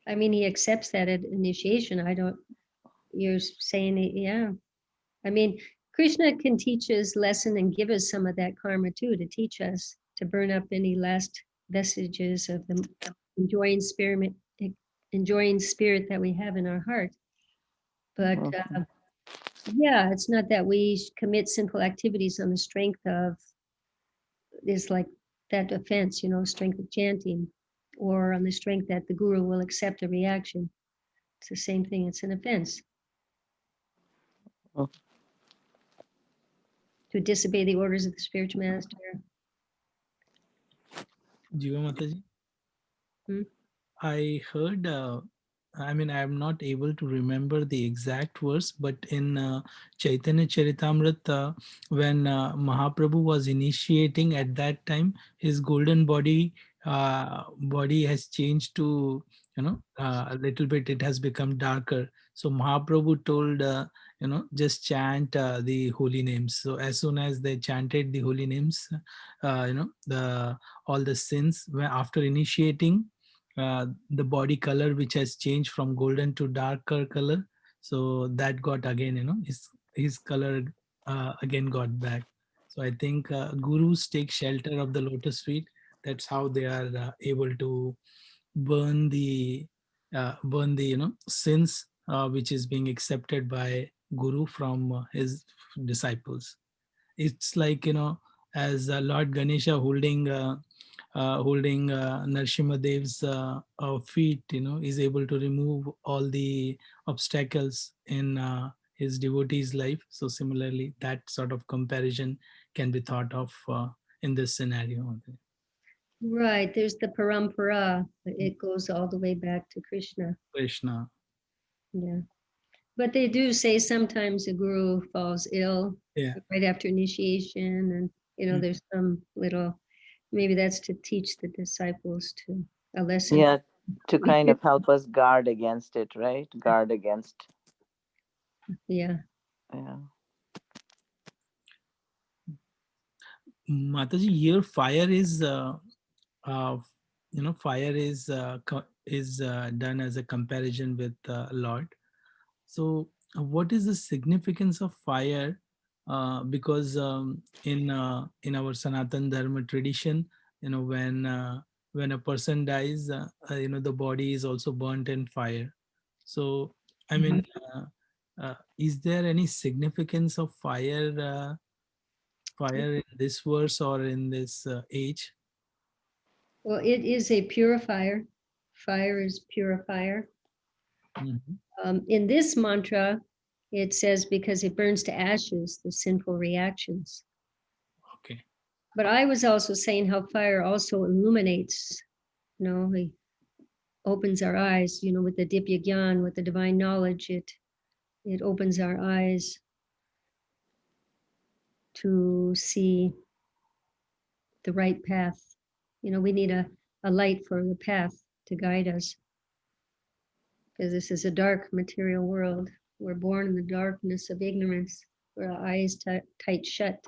I mean, he accepts that at initiation. You're saying it, yeah. I mean, Krishna can teach us lesson and give us some of that karma too, to teach us to burn up any last vestiges of the enjoying spirit that we have in our heart. But yeah, it's not that we commit sinful activities on the strength of is like that offense, strength of chanting, or on the strength that the guru will accept a reaction. It's the same thing. It's an offense. To disobey the orders of the spiritual master. Jiva Mataji, I heard, I mean, I'm not able to remember the exact verse, but in Chaitanya Charitamrita, when Mahaprabhu was initiating at that time, his golden body has changed to, a little bit, it has become darker. So Mahaprabhu told, just chant the holy names. So as soon as they chanted the holy names, all the sins, after initiating, the body color which has changed from golden to darker color, so that got again, his color again got back. So I think gurus take shelter of the lotus feet. That's how they are able to burn the sins which is being accepted by guru from his disciples. It's like, as Lord Ganesha holding Narsimha Dev's feet, is able to remove all the obstacles in his devotee's life. So similarly, that sort of comparison can be thought of in this scenario. Right, there's the parampara. It goes all the way back to Krishna. Krishna. Yeah. But they do say sometimes a guru falls ill right after initiation. And, there's some little, maybe that's to teach the disciples to a lesson. Yeah, to kind of help us guard against it, right? Guard against. Yeah. Yeah. Mataji, here fire is, fire is done as a comparison with Lord. So, what is the significance of fire? Because in our Sanatan Dharma tradition, when a person dies, the body is also burnt in fire. So, I mean, is there any significance of fire? Fire in this verse or in this age? Well, it is a purifier. Fire is purifier. In this mantra, it says because it burns to ashes the sinful reactions. Okay. But I was also saying how fire also illuminates, it opens our eyes, with the Dipya Gyan, with the divine knowledge, it opens our eyes to see the right path. We need a light for the path to guide us. Because this is a dark material world. We're born in the darkness of ignorance, where our eyes tight shut.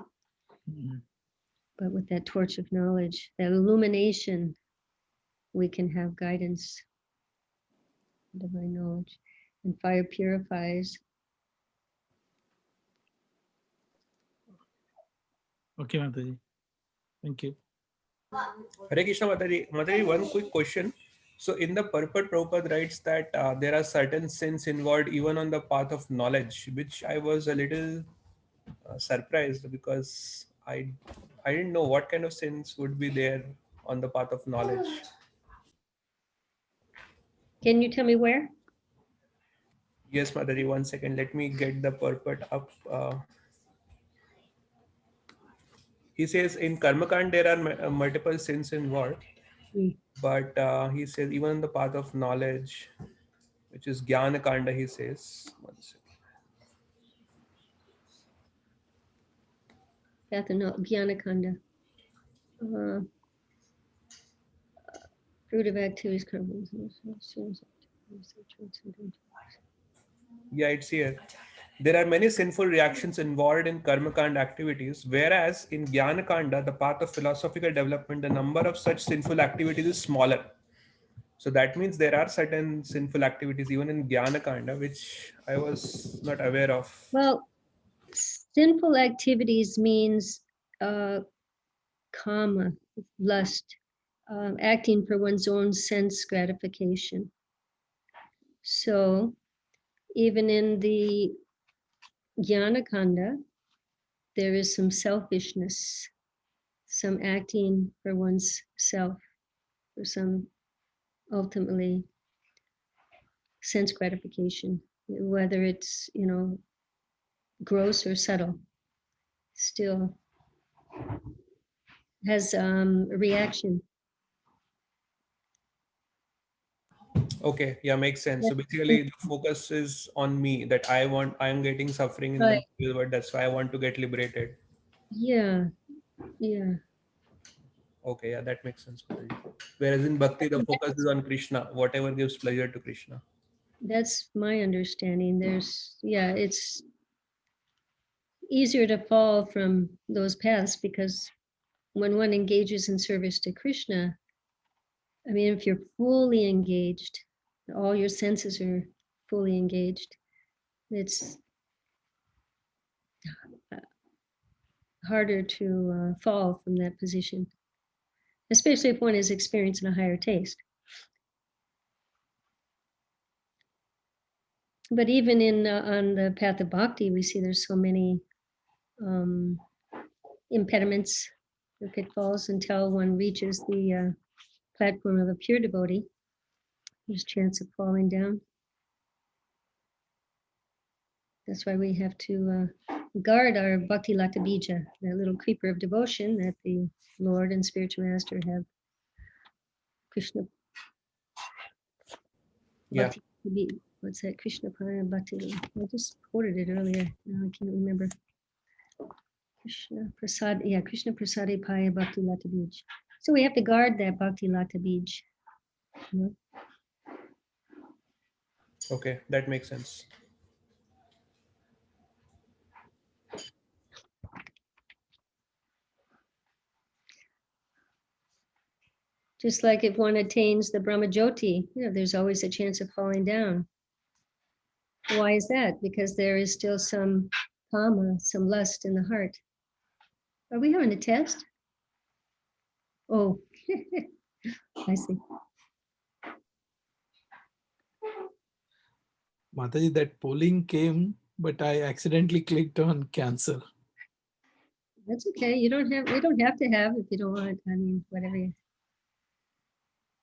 But with that torch of knowledge, that illumination, we can have guidance, divine knowledge. And fire purifies. Okay, Mataji. Thank you. Hare Krishna, Mataji. Mataji, one quick question. So in the purport, Prabhupada writes that there are certain sins involved even on the path of knowledge, which I was a little surprised because I didn't know what kind of sins would be there on the path of knowledge. Can you tell me where? Yes, Mataji, 1 second. Let me get the purport up. He says in Karmakand there are multiple sins involved, but he says even on the path of knowledge, which is Jnana Kanda, he says. 1 second. Jnana Kanda. Fruit of activities. Yeah, it's here. There are many sinful reactions involved in Karmakand activities, whereas in Jnana Kanda, the path of philosophical development, the number of such sinful activities is smaller. So that means there are certain sinful activities even in Jnana Kanda, which I was not aware of. Well, sinful activities means kama, lust, acting for one's own sense gratification. So even in the Jnana Kanda, there is some selfishness, some acting for one's self, for some ultimately sense gratification, whether it's, gross or subtle, still has a reaction. Okay, yeah, makes sense. So basically the focus is on me, that I am getting suffering in the material world. That's why I want to get liberated. Yeah. Okay, yeah, that makes sense. Whereas in Bhakti, the focus is on Krishna, whatever gives pleasure to Krishna. That's my understanding. It's easier to fall from those paths because when one engages in service to Krishna, I mean, if you're fully engaged, all your senses are fully engaged, it's harder to fall from that position, especially if one is experiencing a higher taste. But even on the path of bhakti, we see there's so many impediments Look, it falls until one reaches the platform of a pure devotee. There's chance of falling down. That's why we have to guard our Bhakti Lata Bija, that little creeper of devotion that the Lord and Spiritual Master have. Krishna. Yeah. Bhakti, what's that? Krishna Prana Bhakti. I just quoted it earlier. Now I can't remember. Krishna Prasad. Yeah, Krishna Prasade Paya Bhakti Lata Bij. So we have to guard that Bhakti Lata Bij. You know? Okay, that makes sense. Just like if one attains the Brahma Jyoti, there's always a chance of falling down. Why is that? Because there is still some kama, some lust in the heart. Are we having a test? Oh, I see. Mataji, that polling came, but I accidentally clicked on cancel. That's okay. You don't have to have if you don't want. I mean, whatever.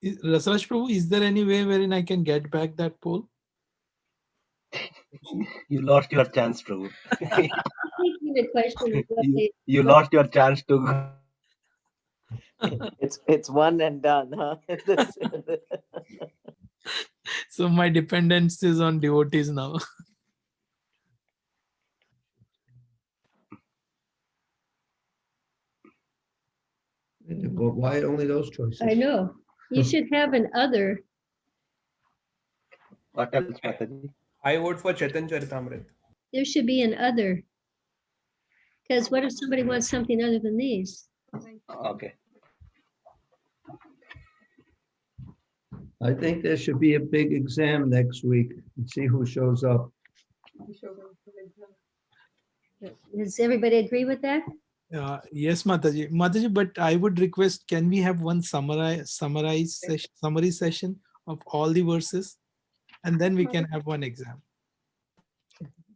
Rasaraj Prabhu, is there any way wherein I can get back that poll? You lost your chance, Prabhu. The question is you lost your chance to. It's one and done, huh? So my dependence is on devotees now. Why only those choices? I know. You should have an other. What else, Mataji? I vote for Chaitanya Charitamrita. There should be an other. Because what if somebody wants something other than these? Okay. I think there should be a big exam next week and see who shows up. Does everybody agree with that? Yes, Mataji. Mataji, but I would request, can we have one summary session of all the verses? And then we can have one exam.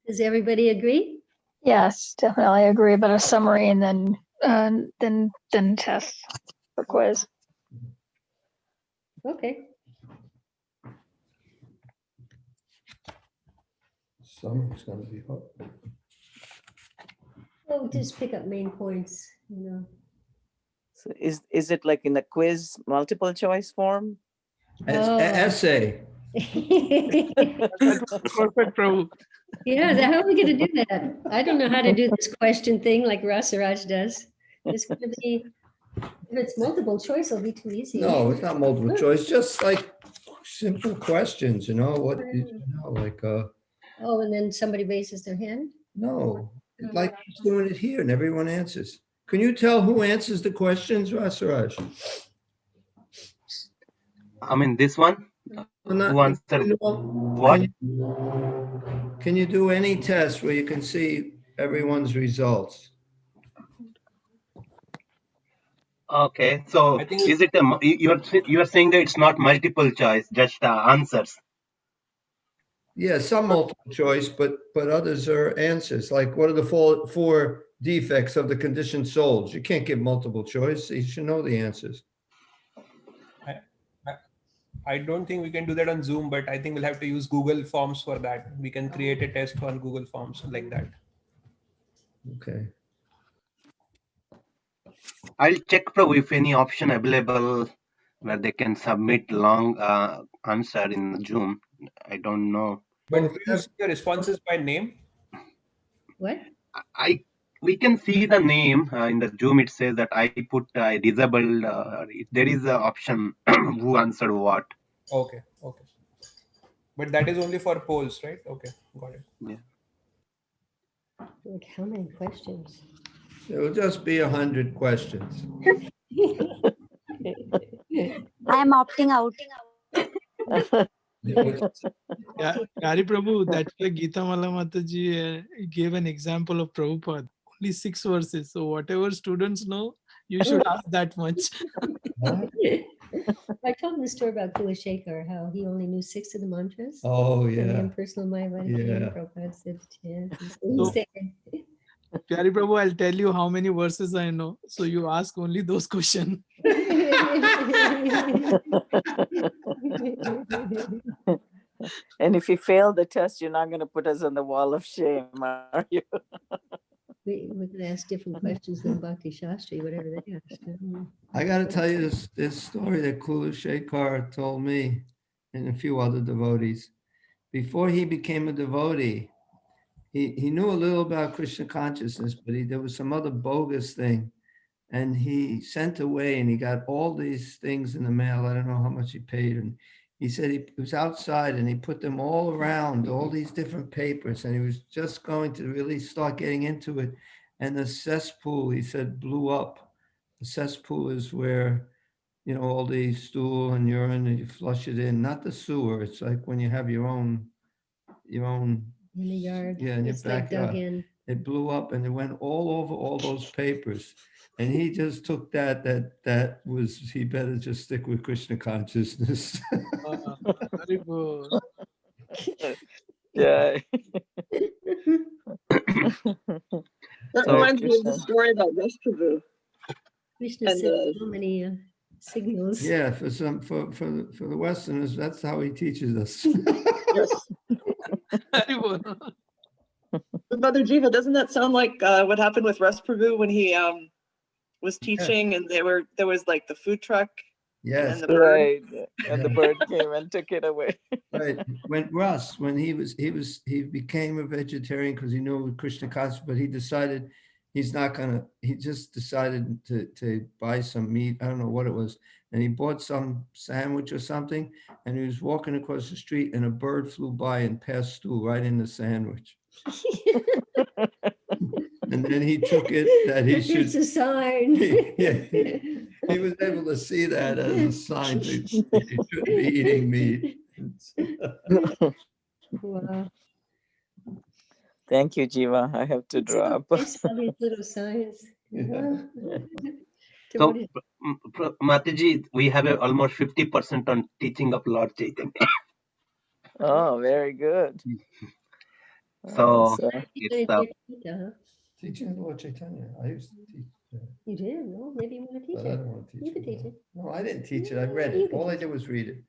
Does everybody agree? Yes, definitely. I agree about a summary and then test or quiz. Okay. Summer's gonna be hot. Oh, just pick up main points, So is it like in a quiz, multiple choice form? Essay. Perfect, Prabhu. Yeah, how are we going to do that? I don't know how to do this question thing like Rasaraj does. It's going to be, if it's multiple choice, it'll be too easy. No, it's not multiple choice, just like simple questions, like Oh, and then somebody raises their hand? no, it's like he's doing it here and everyone answers. Can you tell who answers the questions, Rasaraj? I mean, this one. Who answered what? Can you do any test where you can see everyone's results? Okay, so is it you are saying that it's not multiple choice, just answers? Yeah, some multiple choice, but others are answers. Like, what are the four defects of the conditioned souls? You can't give multiple choice. You should know the answers. I don't think we can do that on Zoom, but I think we'll have to use Google Forms for that. We can create a test on Google Forms like that. Okay. I'll check, Prabhu, if any option available where they can submit long answer in Zoom. I don't know. But do you see your responses by name? What? We can see the name in the Zoom. It says that I put disabled. There is an option who answered what. Okay. But that is only for polls, right? Okay, got it. Yeah. Like how many questions? It will just be 100 questions. I'm opting out. Yeah, Gari Prabhu, that's why Gita Mala Mataji gave an example of Prabhupada. Only 6 verses. So whatever students know, you should ask that much. I told him the story about Kulashekar, how he only knew 6 of the mantras. Oh, And yeah. impersonal Mayavadi. Yeah. Prabhupada said, yeah. So, Pyari Prabhu, I'll tell you how many verses I know. So you ask only those questions. And if you fail the test, you're not going to put us on the wall of shame, are you? We can ask different questions than Bhakti Shastri, whatever they asked. I got to tell you this story that Kula Shekhar told me and a few other devotees. Before he became a devotee, he knew a little about Krishna consciousness, but there was some other bogus thing. And he sent away and he got all these things in the mail. I don't know how much he paid. And he said he was outside and he put them all around, all these different papers. And he was just going to really start getting into it. And the cesspool, he said, blew up. The cesspool is where, you know, all the stool and urine and you flush it in, not the sewer. It's like when you have your own in the yard. yeah, in your It's like dug backyard. in. It blew up and it went all over all those papers. And he just took that was, he better just stick with Krishna consciousness. Very good. Yeah. That So- reminds me of the story about Prabhu. Krishna And, sent so many signals. Yeah, for the Westerners, that's how he teaches us. Yes. Very good. But Mother Jiva, doesn't that sound like what happened with Prabhu when he was teaching and there was like the food truck Yes, and the bird? Right. And the bird came and took it away. right. When he became a vegetarian because he knew Krishna consciousness, but he decided he just decided to buy some meat. I don't know what it was. And he bought some sandwich or something, and he was walking across the street and a bird flew by and passed through right in the sandwich. And then he took it that he should. It's a sign. He was able to see that as a sign that he shouldn't be eating meat. Wow. Thank you, Jiva. I have to drop. It's all these little signs. Yeah. So, Mataji, we have almost 50% on teaching of Lord Chaitanya. Oh, very good. So, So, it's Teaching Lord Chaitanya. I used to teach. You did? No, maybe you want to teach But it. I don't want to teach You can it. teach it. No, I didn't teach it. I read You it. can All I teach did was read it.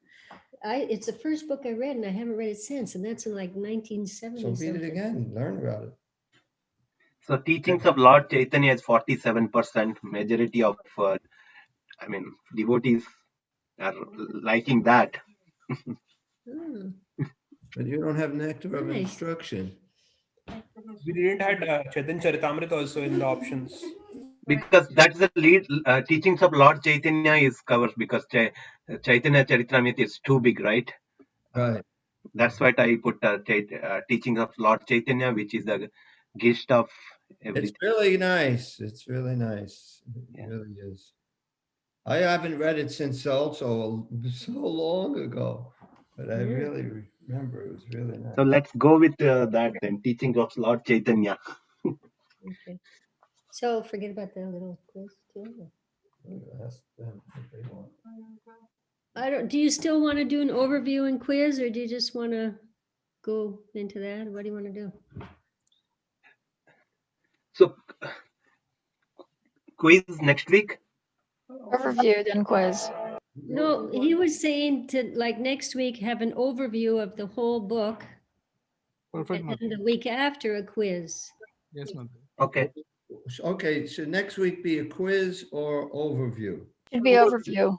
It's the first book I read, and I haven't read it since, and that's in like 1970. So read it something. again. Learn about it. so teachings of Lord Chaitanya is 47%. Majority of, devotees are liking that. Oh, But you don't have nectar of Nice. instruction. We didn't had Chaitanya Charitamrita also in the options. Because that's the lead teachings of Lord Chaitanya is covered because Chaitanya Charitamrita is too big, right? Right. That's what I put teachings of Lord Chaitanya, which is the gist of It's everything. really nice. It's really nice. It Yeah. really is. I haven't read it since also so long ago, but I Yeah. really remember it was really nice. So let's go with that then, teachings of Lord Chaitanya. okay. So forget about the little quiz too. Ask them if they want. Do you still want to do an overview and quiz, or do you just want to go into that? What do you want to do? So quiz next week. Overview, then quiz. No, he was saying to like next week have an overview of the whole book, Perfect. and Mother. then the week after a quiz. Yes, Mother. Okay. Okay, should next week be a quiz or overview? Should be overview.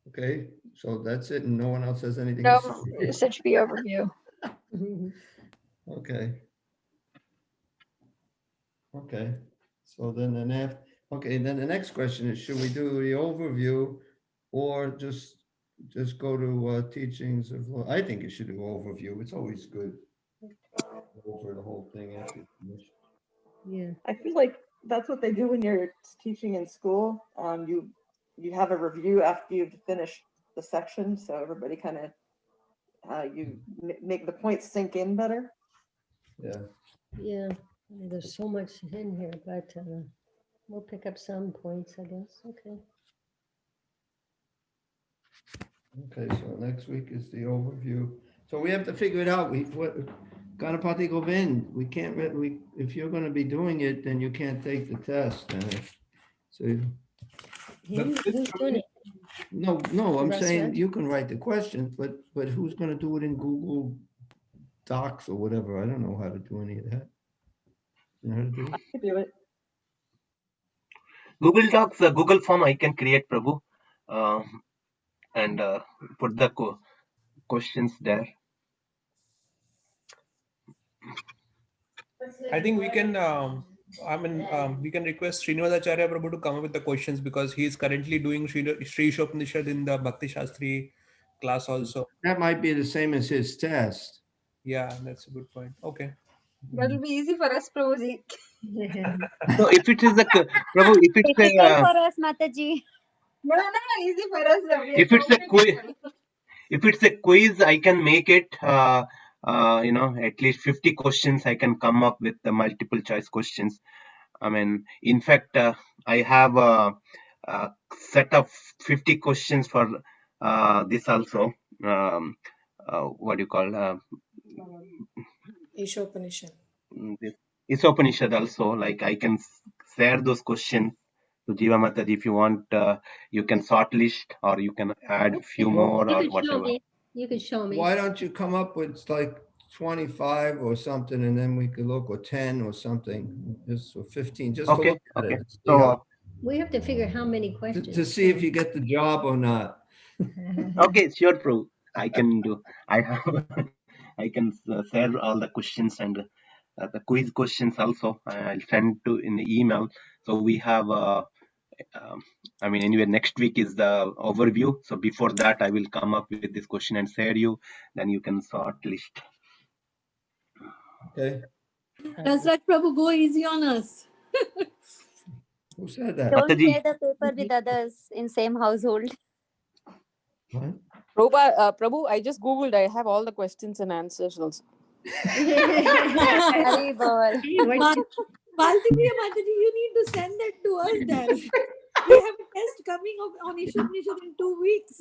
Okay, so that's it, and no one else has anything No, to say? it should be overview. Okay. Okay, so then then the next question is, should we do the overview or just go to teachings of, I think you should do overview. It's always good. Over the whole thing after you finish. Yeah. I feel like that's what they do when you're teaching in school. You have a review after you've finished the section, so everybody kind of make the points sink in better. Yeah. Yeah. I mean, there's so much in here, but we'll pick up some points, I guess. Okay. Okay, so next week is the overview. So we have to figure it out. Ganapati Govind, we can't, if you're gonna be doing it, then you can't take the test. So, Who's doing it? no, I'm That's saying right. you can write the questions, but who's gonna do it in Google Docs or whatever? I don't know how to do any of that. You know how to do it? Google Docs, Google Form I can create, Prabhu, and put the questions there. I think we can. We can request Srinivasacharya Prabhu to come up with the questions because he is currently doing Sri Isopnisad in the Bhakti Shastri class also. That might be the same as his test. Yeah, that's a good point. Okay. That will be easy for us, Prabhuji. So if it is a Prabhu, if it's Difficult a for us, Mataji. No, easy for us. if it's a quiz, if it's a quiz, I can make it. At least 50 questions. I can come up with the multiple choice questions. I mean, in fact, I have a set of 50 questions for this also. What do you call? Isopnisad. This Isopnisad also. Like I can share those questions to Jiva Mataji if you want. You can sort list or you can add a few more You or could show whatever. me. You could show me. Why don't you come up with like 25 or something, and then we could look, or 10 or something, just or 15, just to Okay. look at Okay. it. See So We have to figure how many questions. to see if you get the job or not. okay, sure, Prabhu. I can do. I have. I can share all the questions and the quiz questions also. I'll send to in the email. So we have. Anyway, next week is the overview. So before that, I will come up with this question and share you. Then you can sort list. Okay. Does that Prabhu go easy on us? Who said that? Don't Mataji. share the paper with others in same household. What? Prabhu, I just Googled. I have all the questions and answers also. Hari bol. Mataji, you need to send that to us then. We have a test coming up on Isopnisad in 2 weeks.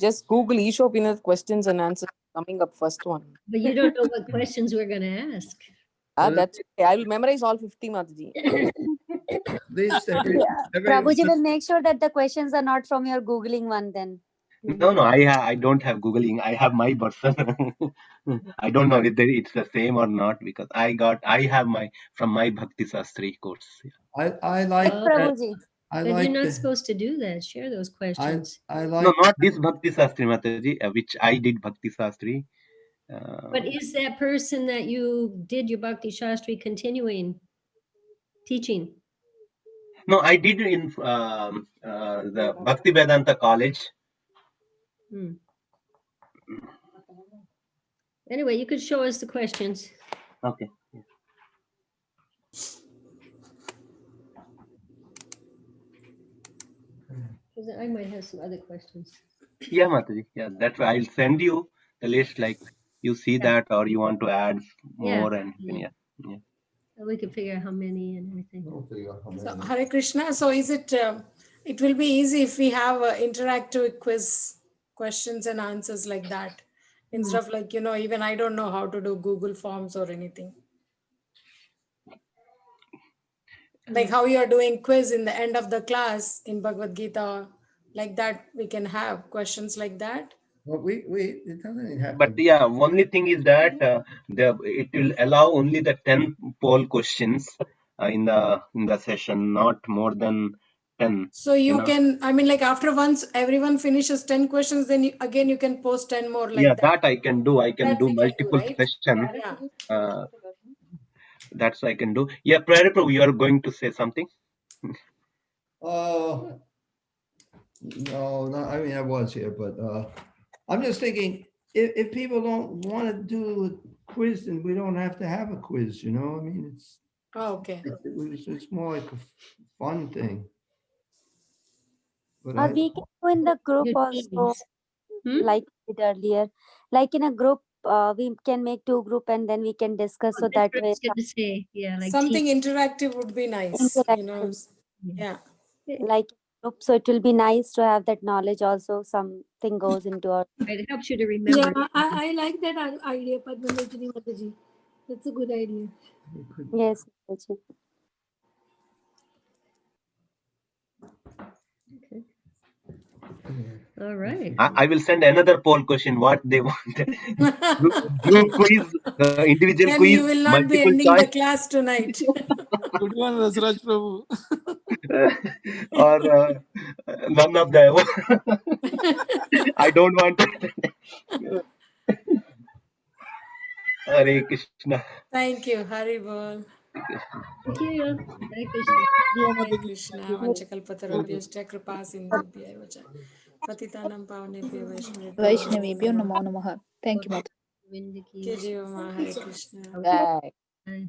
Just Google Isopnisad questions and answers coming up first one. But you don't know what questions we're going to ask. That's okay. I will memorize all 50, Mataji. Least Prabhuji will make sure that the questions are not from your Googling one then. No, I don't have Googling. I have my person. I don't know whether it's the same or not because I have from my Bhakti Shastri course. I like Prabhuji. But you're not supposed to do that. Share those questions. I like. No, not this Bhakti Shastri, Mataji, which I did Bhakti Shastri. But is that person that you did your Bhakti Shastri continuing teaching? No, I did in the Bhakti Vedanta College. Anyway, you could show us the questions. Okay. I might have some other questions. Yeah, Mataji. Yeah, that's why I'll send you the list. Like you see that, or you want to add more, and yeah. We could figure out how many and everything. So, Hare Krishna. So is it? It will be easy if we have interactive quiz questions and answers like that, instead of like even I don't know how to do Google Forms or anything. Like how you are doing quiz in the end of the class in Bhagavad Gita, like that we can have questions like that. Well, it doesn't have But yeah, only thing is that it will allow only the 10 poll questions in the session, not more than 10. So you can, like after once everyone finishes 10 questions, then you can post 10 more like that. That I can do. I can do multiple sessions. Yeah. That's I can do. Yeah, Prabhu, you are going to say something? No, I was here, but I'm just thinking if people don't want to do a quiz, then we don't have to have a quiz, it's okay. It's more like a fun thing. But We can do in the group also, like we did earlier. Like in a group, we can make 2 groups and then we can discuss so that way. Like something interactive would be nice. Interactive. Yeah. Like group, so it will be nice to have that knowledge also. Something goes into our. It helps you to remember. Yeah, I like that idea, Padmanajani Mataji. That's a good idea. Yes, Mataji. Okay. All right. I will send another poll question. What they want? Group quiz, individual Then quiz, you will not be multiple ending the choice, class tonight. Good one, Rasraj Prabhu. or none of them. I don't want to. Hare Krishna. Thank you. Hari Bol. Thank you. Hare Krishna. Hare Krishna. Vanchakalpatarubhyascha kripa sindhubhyaiva vacha. Patitanam pavanebhyo vaishnavebhyo Vaishnavebhyo namo namo namaha. Thank you, Mata. Namo. Hare Krishna. Bye. Hare